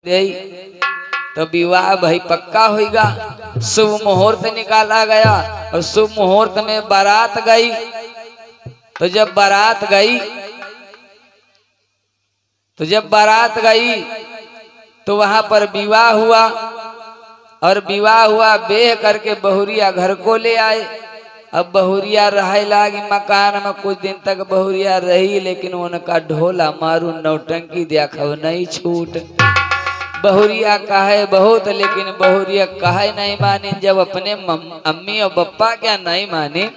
गई तो विवाह भाई पक्का होगा। शुभ मुहूर्त निकाला गया और शुभ मुहूर्त में बारात गई। तो जब बारात गई तो वहां पर विवाह हुआ और विवाह हुआ बेह करके बहुरिया घर को ले आए। अब बहुरिया रहे लागी मकान में, कुछ दिन तक बहुरिया रही, लेकिन उनका ढोला मारू नौटंकी देखो नहीं छूट। बहुरिया कहे बहुत, लेकिन बहुरिया कहे नहीं मानी। जब अपने अम्मी और पप्पा क्या नहीं माने,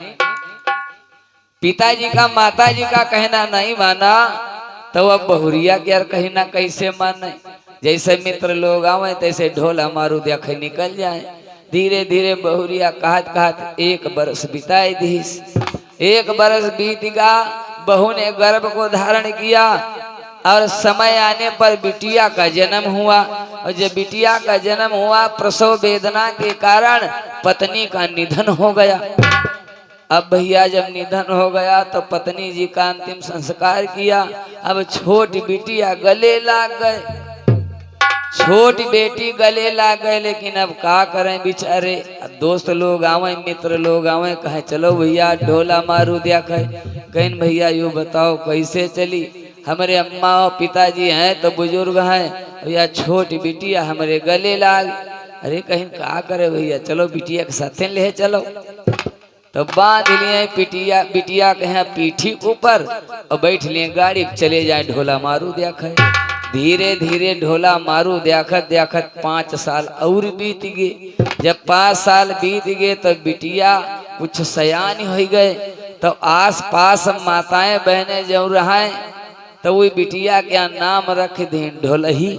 पिताजी का माताजी का कहना नहीं माना, तो अब बहुरिया क्या कहीं ना कैसे माने। जैसे मित्र लोग आवे तैसे ढोला मारू देखे निकल जाए। धीरे धीरे बहुरिया कहत कहत 1 बरस बिताए दीस। 1 बरस बीत गया, बहू ने गर्भ को धारण किया और समय आने पर बिटिया का जन्म हुआ। और जब बिटिया का जन्म हुआ, प्रसव वेदना के कारण पत्नी का निधन हो गया। अब भैया जब निधन हो गया तो पत्नी जी का अंतिम संस्कार किया। अब छोटी बिटिया गले लाग गए, छोटी बेटी गले लाग गए, लेकिन अब क्या करें बेचारे। दोस्त लोग आवे, मित्र लोग आवे, कहे चलो भैया ढोला मारू दिया। कहीं भैया यूँ बताओ कैसे चली। हमारे अम्मा और पिताजी हैं तो बुजुर्ग हैं, भैया छोटी बिटिया हमारे गले लाग। अरे कहीं क्या करे भैया, चलो बिटिया के साथ ले चलो। तो बांध लिए बिटिया के यहाँ पीठी ऊपर और बैठ लिए गाड़ी, चले जाए ढोला मारू देखे। धीरे धीरे ढोला मारू देखत देखत 5 साल और बीत गए। जब 5 साल बीत गए तो बिटिया कुछ सयानी हो गए। तो आस पास माताएं बहनें जो रहे तो वही बिटिया क्या नाम रख दें ढोलही।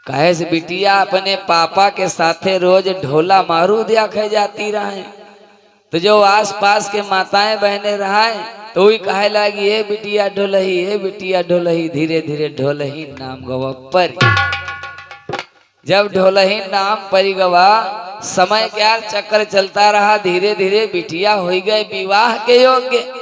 कहे से बिटिया अपने पापा के साथे रोज ढोला मारू देखे जाती रहे। तो जो आस पास के माताएं बहनें रहे तो वही कहे लगी हे बिटिया ढोलही, हे बिटिया ढोलही। धीरे धीरे ढोलही नाम गवा पर। जब ढोलही नाम परी गवा, समय क्या चक्कर चलता रहा। धीरे धीरे बिटिया हो गई विवाह के योग्य।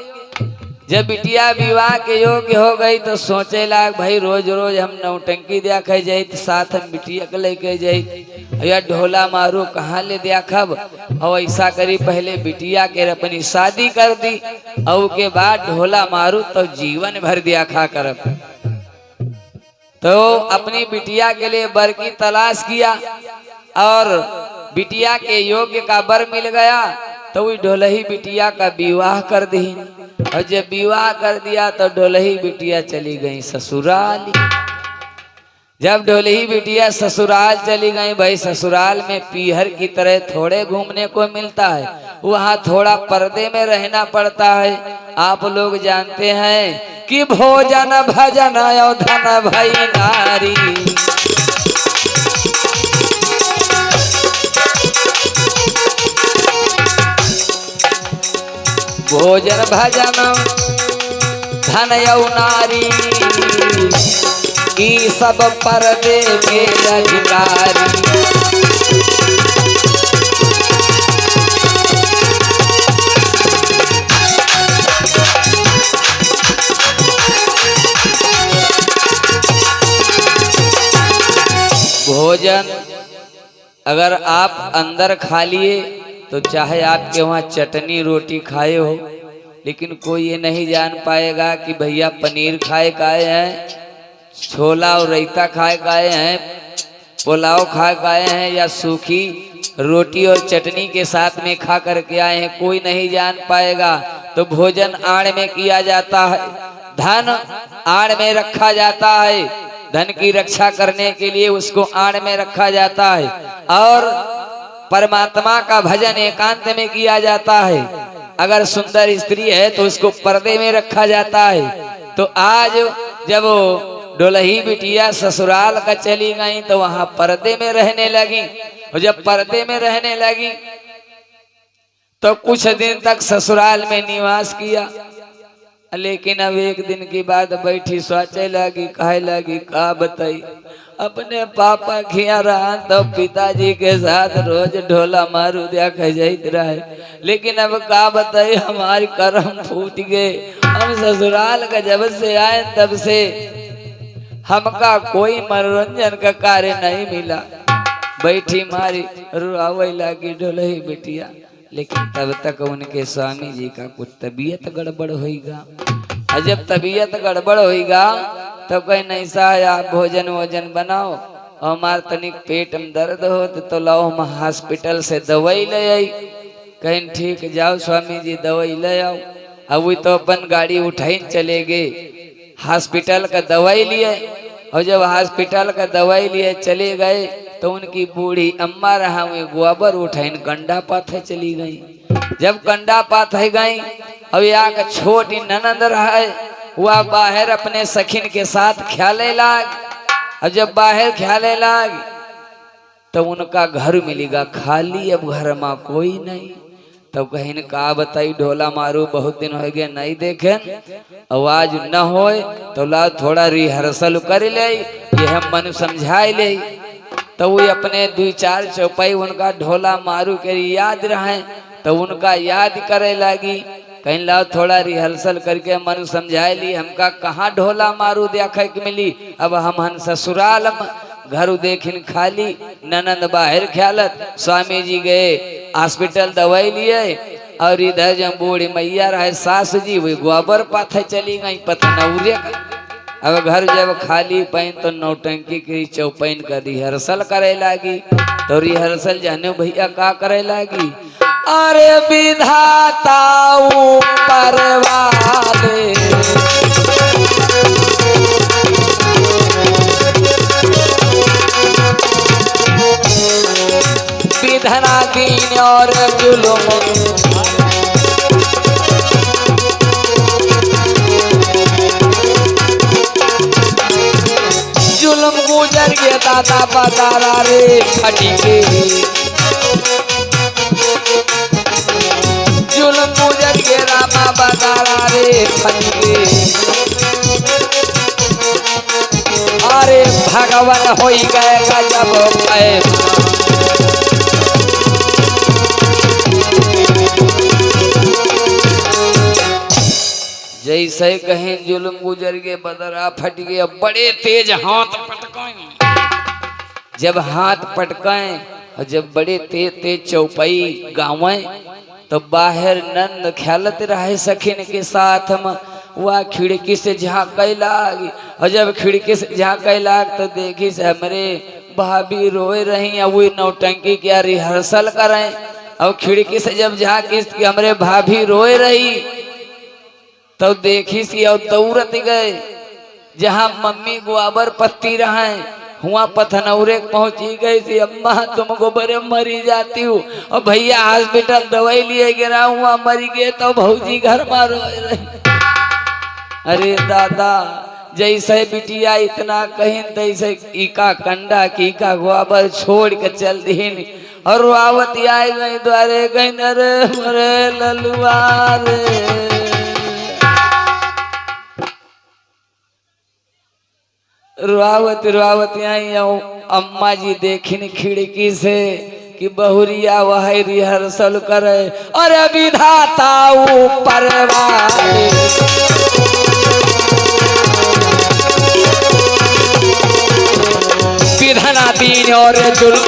जब बिटिया विवाह के योग्य हो गई तो सोचे लाग भाई रोज रोज हम नौटंकी देखे जाई, साथ हम बिटिया के लेके जाई, या ढोला मारू कहाँ ले देखब। और ऐसा करी पहले बिटिया के अपनी शादी कर दी और के बाद ढोला मारू तो जीवन भर देखा करब। तो अपनी बिटिया के लिए वर की तलाश किया और बिटिया के योग्य का वर मिल गया। तो वही ढोलही बिटिया का विवाह कर दी। और जब विवाह कर दिया तो ढोलही बिटिया चली गई ससुराल। जब ढोलही बिटिया ससुराल चली गई, भाई ससुराल में पीहर की तरह थोड़े घूमने को मिलता है, वहाँ थोड़ा पर्दे में रहना पड़ता है। आप लोग जानते हैं कि भोजन भजन और धन भई नारी। भोजन भजन धन यौ नारी, ई सब पर्दे के अधिकारी। भोजन अगर आप अंदर खा लिए तो चाहे आपके वहाँ चटनी रोटी खाए हो, लेकिन कोई ये नहीं जान पाएगा कि भैया पनीर खाए खाए हैं, छोला और रायता खाए खाए हैं, पुलाव खाए खाए हैं, या सूखी रोटी और चटनी के साथ में खा करके आए हैं, कोई नहीं जान पाएगा। तो भोजन आड़ में किया जाता है, धन आड़ में रखा जाता है। धन की रक्षा करने के लिए उसको आड़ में रखा जाता है। और परमात्मा का भजन एकांत में किया जाता है। अगर सुंदर स्त्री है तो उसको पर्दे में रखा जाता है। तो आज जब ढोलही बिटिया ससुराल का चली गई तो वहां पर्दे में रहने लगी। और जब पर्दे में रहने लगी तो कुछ दिन तक ससुराल में निवास किया। लेकिन अब एक दिन की बात बैठी सोचे लगी, कहे लगी का बताई, अपने पापा खिया रहा तो पिताजी के साथ रोज ढोला मारू देखा जाइत रहे। लेकिन अब का बताई, हमारी कर्म फूट गए। हम ससुराल का जब से आए तब से हमका कोई मनोरंजन का कार्य नहीं मिला। बैठी मारी रुआवे लगी ढोलही बिटिया, लेकिन तब तक उनके स्वामी जी का कुछ तबीयत गड़बड़ होगा। और जब तबीयत गड़बड़ होगा तो कहीं नहीं साया भोजन वोजन बनाओ, और हमार तनिक पेट में दर्द हो तो लाओ हम हॉस्पिटल से दवाई ले आई। कहीं ठीक जाओ स्वामी जी दवाई ले आओ। अब वो तो अपन गाड़ी उठाई चले गए हॉस्पिटल का दवाई लिए। और जब हॉस्पिटल का दवाई लिए चले गए तो उनकी बूढ़ी अम्मा रहा हुए गोबर उठाइन कंडा पाथे चली गई। जब कंडा पाथे गई, अब यहाँ छोटी ननद रहा वह बाहर अपने सखिन के साथ ख्याले लाग। और जब बाहर ख्याले लाग तो उनका घर मिलेगा खाली, अब घर में कोई नहीं। तब कहीं ने कहा बताई ढोला मारू बहुत दिन हो गए नहीं देखे, आवाज न हो तो ला थोड़ा रिहर्सल कर ले, ये हम मन समझाए ले। तो वो अपने 2-4 चौपाई उनका ढोला मारू के याद रहे तो उनका याद करे लगी। कहीं ला थोड़ा रिहर्सल करके मन समझाए ली, हमका कहाँ ढोला मारू देखे के मिली। अब हम ससुराल घर देखिन खाली, ननद बाहर ख्यालत। स्वामी जी गए हॉस्पिटल दवाई लिए, और इधर जब बूढ़ी मैया रहे सास जी वही गोबर पाथे चली गई पतनौरे का। अब घर जब खाली पैन तो नौटंकी की चौपैन का रिहर्सल करे लगी। तो रिहर्सल जाने भैया का करे लगी, अरे विधाता ऊपर वाले विधना दीन और जुलुम, जुलुम गुजर गया दादा बदारा रे फटी के, जुलुम गुजर गया रामा बदारा रे फटी के। अरे भगवान हो गए गजब पैदा, जैसे कहीं जुल्म गुजर गए बदरा फट गया, बड़े तेज हाथ पटकाए। जब हाथ पटकाए और जब बड़े तेज तेज चौपाई गावे तो बाहर नंद ख्यालत रहे सखिन के साथ में। वह खिड़की से झाँके लाग, और जब खिड़की से झाँके लाग तो देखी से हमारे भाभी रोए रही, और वो नौटंकी क्या रिहर्सल करें। और खिड़की से जब झाँकी हमारे भाभी रोए रही तो देखी सी और दौड़त गए जहाँ मम्मी गोबर पत्ती रहे, हुआ पथनौरे पहुंची गई थी। अम्मा तुमको बड़े मरी जाती हूँ, और भैया हॉस्पिटल दवाई लिए गिरा हुआ मरी गए। तो भौजी घर में रो रही। अरे दादा जैसे बिटिया इतना कहीं तैसे इका कंडा की का गोबर छोड़ के चल दीन, और रुआवती आई गई द्वारे गई रे मरे ललुआ रे। रुआवत रुआवत आई अम्मा जी देखिन खिड़की से कि बहुरिया वह रिहर्सल करे। अरे विधाता ऊपर वाले विधना दीन और जुल्म,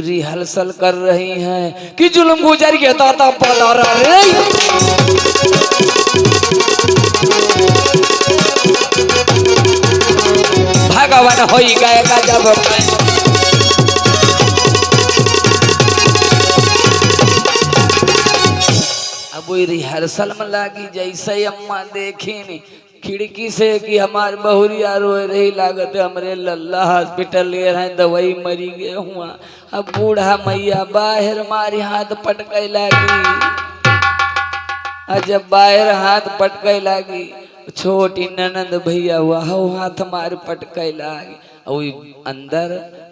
रिहर्सल कर रही हैं कि जुल्म गुजर गया ताता पदारा रे। भगवान हो गए गजब अब वो रिहर्सल में लागी। जैसे अम्मा देखी खिड़की से कि हमार बहुरिया रोए रही, लागत हमरे लल्ला हॉस्पिटल ले रहे दवाई मरी गए हुआ। अब बूढ़ा मैया बाहर मारी हाथ पटके लागी, और जब बाहर हाथ पटके लागी छोटी ननद भैया वह हाथ मार पटके लागी। और अंदर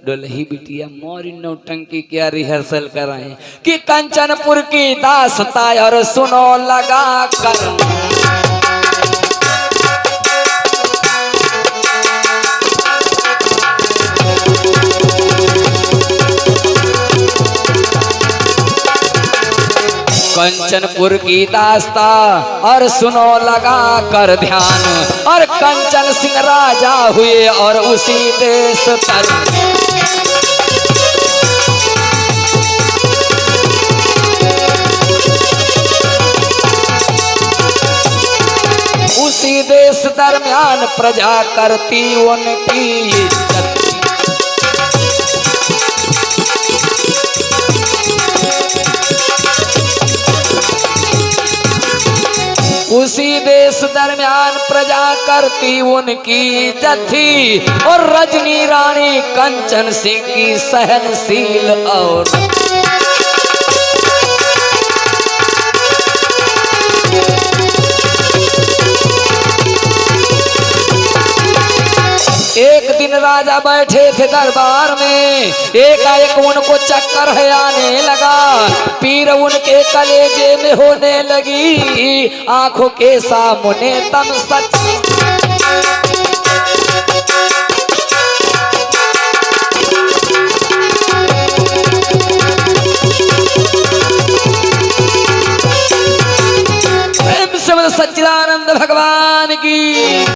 डोलही बिटिया मोरी नौटंकी क्या रिहर्सल कर रहे हैं कि कंचनपुर की दास्तां और सुनो लगा कर। कंचनपुर की दास्ता और सुनो लगा कर ध्यान। और कंचन सिंह राजा हुए और उसी देश तर उसी देश दरमियान प्रजा करती उनकी इज्जत। उसी देश दरमियान प्रजा करती उनकी इज्जत थी। और रजनी रानी कंचन सिंह की सहनशील और एक दिन राजा बैठे थे दरबार में, एकाएक उनको चक्कर है आने लगा। पीर उनके कलेजे में होने लगी, आंखों के सामने तम सच। प्रेम से बोलो सच्चिदानंद भगवान की।